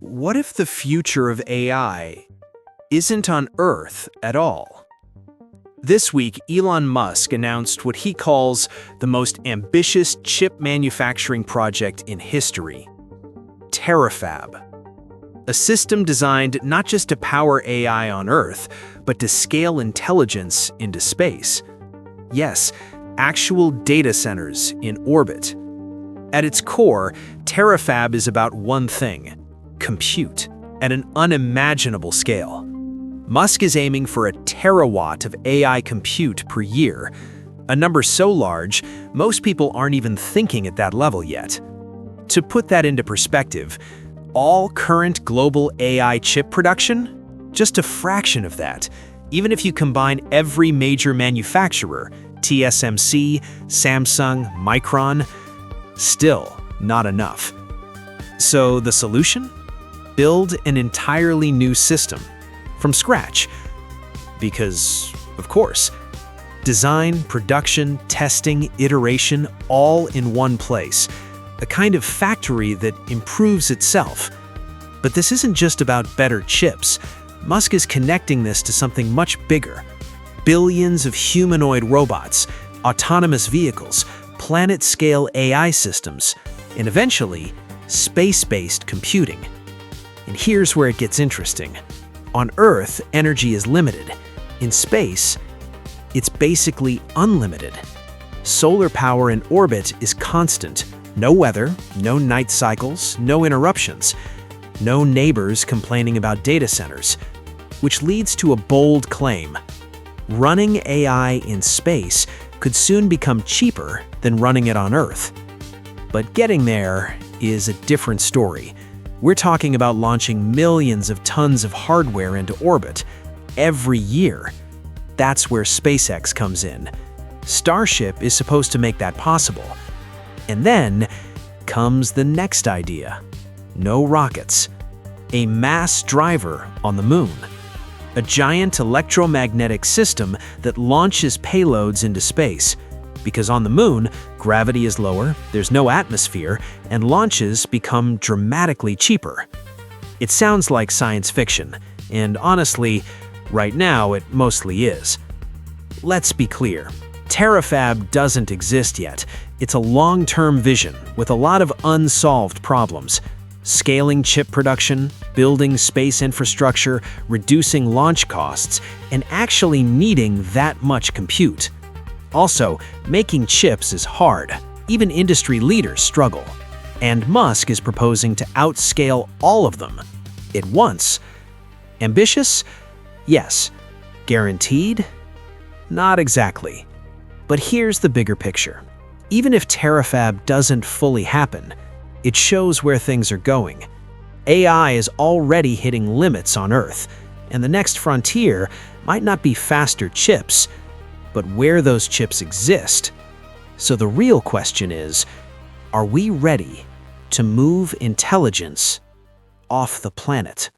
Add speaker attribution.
Speaker 1: What if the future of AI isn't on Earth at all? This week, Elon Musk announced what he calls the most ambitious chip manufacturing project in history, TerraFAB. A system designed not just to power AI on Earth, but to scale intelligence into space. Yes, actual data centers in orbit. At its core, TerraFAB is about one thing: compute at an unimaginable scale. Musk is aiming for a terawatt of AI compute per year, a number so large, most people aren't even thinking at that level yet. To put that into perspective, all current global AI chip production? Just a fraction of that, even if you combine every major manufacturer, TSMC, Samsung, Micron, still not enough. So the solution? Build an entirely new system from scratch. Because, of course, design, production, testing, iteration, all in one place. A kind of factory that improves itself. But this isn't just about better chips. Musk is connecting this to something much bigger. Billions of humanoid robots, autonomous vehicles, planet-scale AI systems, and eventually, space-based computing. And here's where it gets interesting. On Earth, energy is limited. In space, it's basically unlimited. Solar power in orbit is constant. No weather, no night cycles, no interruptions. No neighbors complaining about data centers. Which leads to a bold claim. Running AI in space could soon become cheaper than running it on Earth. But getting there is a different story. We're talking about launching millions of tons of hardware into orbit every year. That's where SpaceX comes in. Starship is supposed to make that possible. And then comes the next idea. No rockets. A mass driver on the moon. A giant electromagnetic system that launches payloads into space. Because on the moon, gravity is lower, there's no atmosphere, and launches become dramatically cheaper. It sounds like science fiction, and honestly, right now it mostly is. Let's be clear, TerraFAB doesn't exist yet. It's a long-term vision with a lot of unsolved problems. Scaling chip production, building space infrastructure, reducing launch costs, and actually needing that much compute. Also, making chips is hard. Even industry leaders struggle. And Musk is proposing to outscale all of them at once. Ambitious? Yes. Guaranteed? Not exactly. But here's the bigger picture. Even if TerraFAB doesn't fully happen, it shows where things are going. AI is already hitting limits on Earth, and the next frontier might not be faster chips, but where those chips exist. So the real question is, are we ready to move intelligence off the planet?